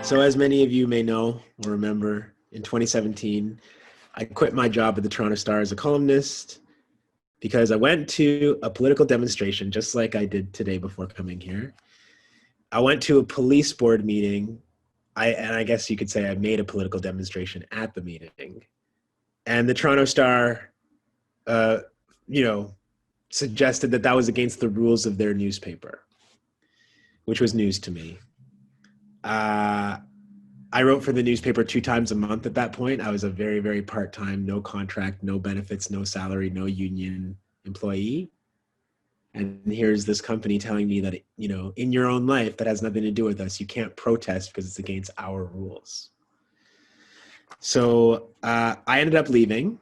So as many of you may know or remember, in 2017, I quit my job at the Toronto Star as a columnist because I went to a political demonstration, just like I did today before coming here. I went to a police board meeting, and I guess you could say I made a political demonstration at the meeting. And the Toronto Star, uh, suggested that that was against the rules of their newspaper, which was news to me. I wrote for the newspaper 2 times a month at that point. I was a very, very part-time, no contract, no benefits, no salary, no union employee. And here's this company telling me that, in your own life, that has nothing to do with us. You can't protest because it's against our rules. So I ended up leaving,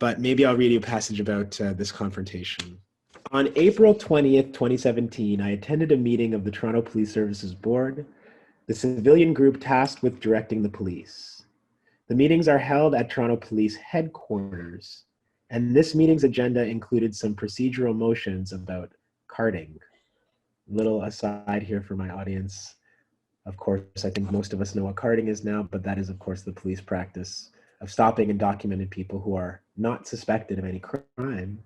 but maybe I'll read you a passage about this confrontation. On April 20th, 2017, I attended a meeting of the Toronto Police Services Board, the civilian group tasked with directing the police. The meetings are held at Toronto Police headquarters, and this meeting's agenda included some procedural motions about carding. Little aside here for my audience. Of course, I think most of us know what carding is now, but that is, of course, the police practice of stopping and documenting people who are not suspected of any crime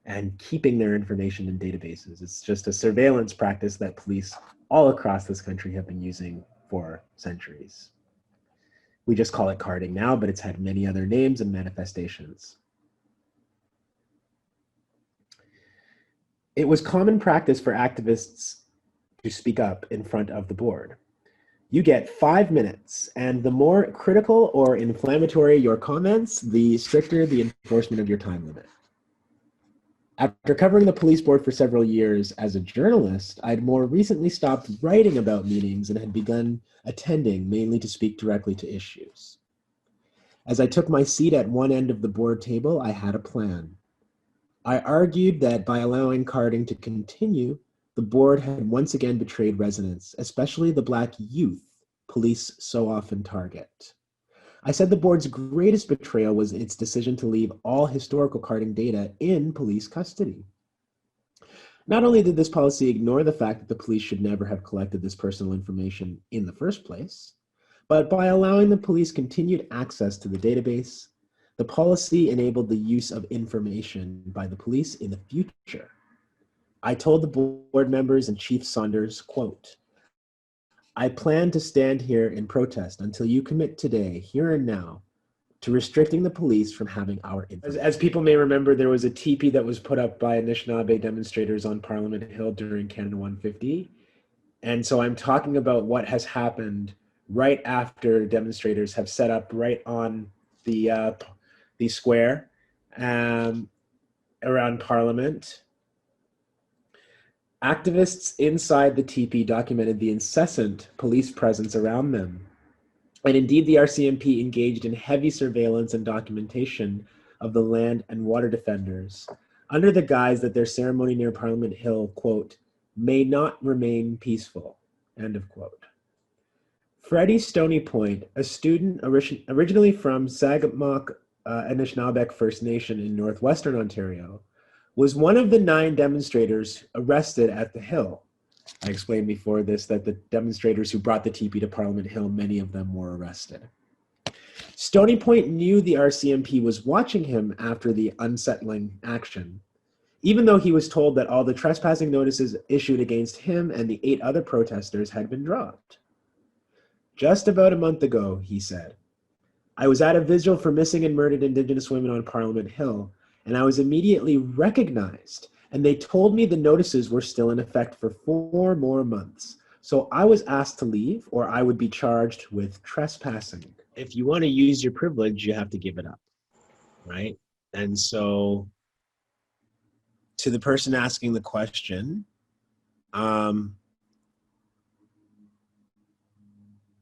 and keeping their information in databases. It's just a surveillance practice that police all across this country have been using for centuries. We just call it carding now, but it's had many other names and manifestations. It was common practice for activists to speak up in front of the board. You get 5 minutes, and the more critical or inflammatory your comments, the stricter the enforcement of your time limit. After covering the police board for several years as a journalist, I'd more recently stopped writing about meetings and had begun attending mainly to speak directly to issues. As I took my seat at one end of the board table, I had a plan. I argued that by allowing carding to continue, the board had once again betrayed residents, especially the Black youth police so often target. I said the board's greatest betrayal was its decision to leave all historical carding data in police custody. Not only did this policy ignore the fact that the police should never have collected this personal information in the first place, but by allowing the police continued access to the database, the policy enabled the use of information by the police in the future. I told the board members and Chief Saunders, quote, "I plan to stand here in protest until you commit today, here and now, to restricting the police from having our information." As people may remember, there was a teepee that was put up by Anishinaabe demonstrators on Parliament Hill during Canada 150. And so I'm talking about what has happened right after demonstrators have set up right on the square around Parliament. Activists inside the teepee documented the incessant police presence around them. And indeed, the RCMP engaged in heavy surveillance and documentation of the land and water defenders under the guise that their ceremony near Parliament Hill, quote, "may not remain peaceful," end of quote. Freddie Stony Point, a student originally from Sagamok Anishinaabeg First Nation in northwestern Ontario, was one of the 9 demonstrators arrested at the Hill. I explained before this that the demonstrators who brought the teepee to Parliament Hill, many of them were arrested. Stony Point knew the RCMP was watching him after the unsettling action, even though he was told that all the trespassing notices issued against him and the 8 other protesters had been dropped. "Just about a month ago," he said, "I was at a vigil for missing and murdered Indigenous women on Parliament Hill, and I was immediately recognized, and they told me the notices were still in effect for 4 more months. So I was asked to leave, or I would be charged with trespassing." If you want to use your privilege, you have to give it up, right? And so to the person asking the question,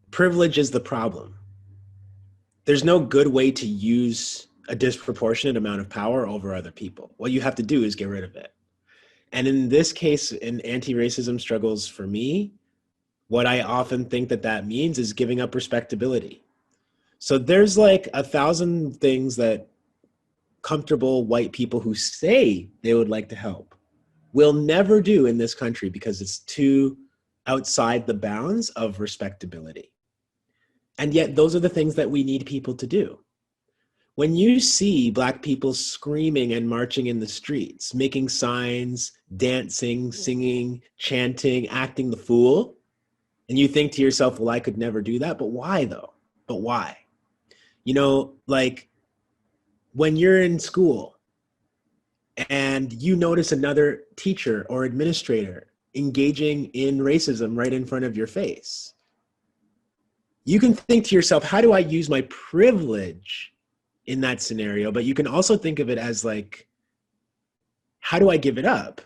privilege is the problem. There's no good way to use a disproportionate amount of power over other people. What you have to do is get rid of it. And in this case, in anti-racism struggles for me, what I often think that means is giving up respectability. So there's like 1,000 things that comfortable white people who say they would like to help will never do in this country because it's too outside the bounds of respectability. And yet those are the things that we need people to do. When you see Black people screaming and marching in the streets, making signs, dancing, singing, chanting, acting the fool, and you think to yourself, well, I could never do that. But why though? But why? You know, like when you're in school and you notice another teacher or administrator engaging in racism right in front of your face, you can think to yourself, how do I use my privilege in that scenario? But you can also think of it as like, how do I give it up?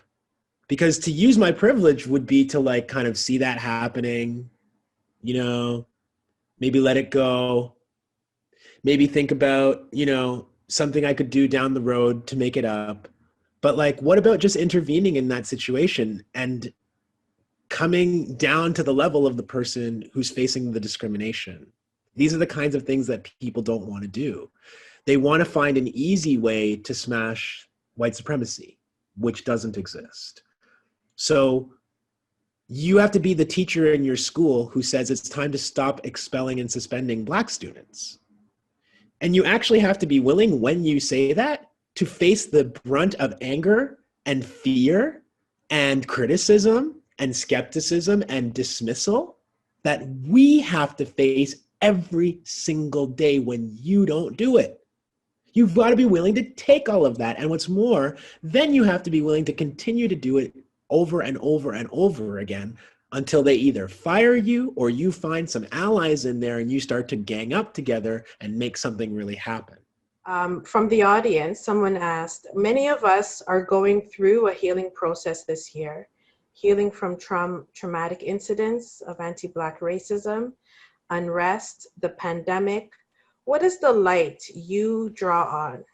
Because to use my privilege would be to like kind of see that happening, you know, maybe let it go, maybe think about, you know, something I could do down the road to make it up. But like, what about just intervening in that situation and coming down to the level of the person who's facing the discrimination? These are the kinds of things that people don't want to do. They want to find an easy way to smash white supremacy, which doesn't exist. So you have to be the teacher in your school who says it's time to stop expelling and suspending Black students. And you actually have to be willing, when you say that, to face the brunt of anger and fear and criticism and skepticism and dismissal that we have to face every single day when you don't do it. You've got to be willing to take all of that. And what's more, then you have to be willing to continue to do it over and over and over again until they either fire you or you find some allies in there and you start to gang up together and make something really happen. From the audience, someone asked, many of us are going through a healing process this year, healing from traumatic incidents of anti-Black racism, unrest, the pandemic. What is the light you draw on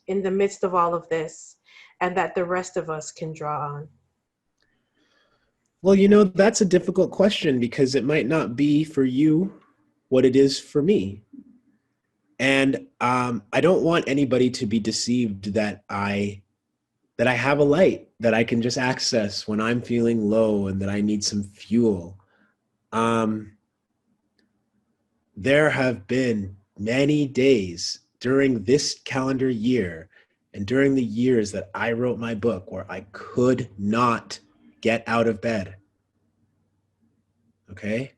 in the midst of all of this and that the rest of us can draw on? Well, you know, that's a difficult question because it might not be for you what it is for me. And I don't want anybody to be deceived that I have a light that I can just access when I'm feeling low and that I need some fuel. There have been many days during this calendar year and during the years that I wrote my book where I could not get out of bed. Okay?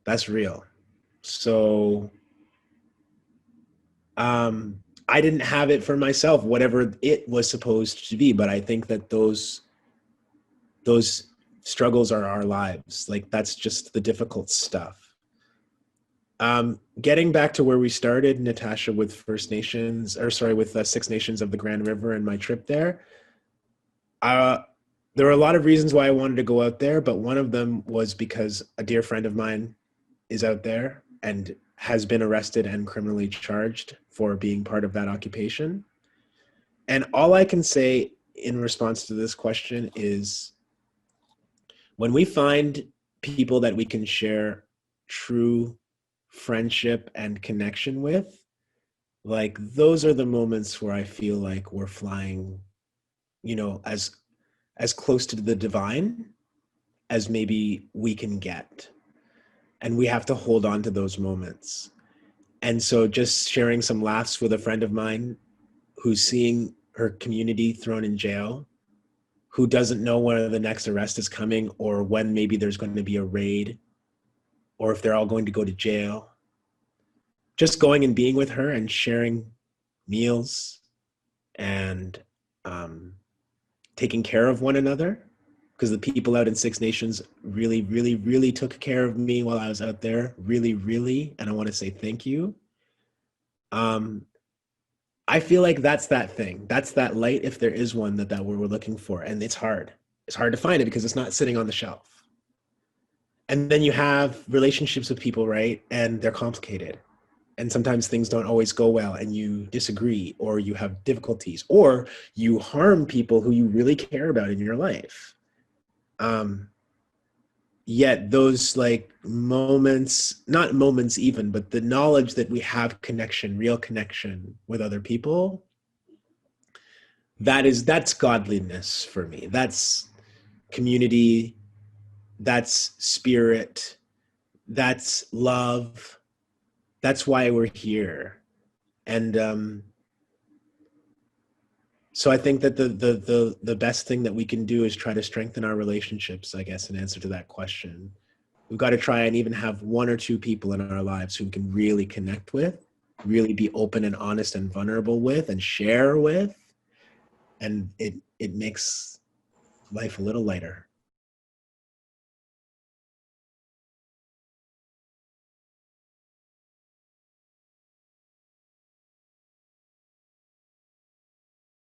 That's real. So I didn't have it for myself, whatever it was supposed to be, but I think that those struggles are our lives. Like, that's just the difficult stuff. Getting back to where we started, Natasha, with Six Nations of the Grand River and my trip there, there were a lot of reasons why I wanted to go out there, but one of them was because a dear friend of mine is out there and has been arrested and criminally charged for being part of that occupation. And all I can say in response to this question is, when we find people that we can share true friendship and connection with, like, those are the moments where I feel like we're flying, you know, as close to the divine as maybe we can get. And we have to hold on to those moments. And so just sharing some laughs with a friend of mine who's seeing her community thrown in jail, who doesn't know when the next arrest is coming or when maybe there's going to be a raid or if they're all going to go to jail. Just going and being with her and sharing meals and taking care of one another, because the people out in Six Nations really, really, really took care of me while I was out there. Really, really. And I want to say thank you. I feel like that's that thing. That's that light, if there is one, that we're looking for. And it's hard. It's hard to find it because it's not sitting on the shelf. And then you have relationships with people, right? And they're complicated. And sometimes things don't always go well and you disagree or you have difficulties or you harm people who you really care about in your life. Yet those like moments, not moments even, but the knowledge that we have connection, real connection with other people, that's godliness for me. That's community, that's spirit, that's love. that's why we're here. And so I think that the best thing that we can do is try to strengthen our relationships, I guess, in answer to that question. We've got to try and even have one or two people in our lives who we can really connect with, really be open and honest and vulnerable with and share with. And it makes life a little lighter.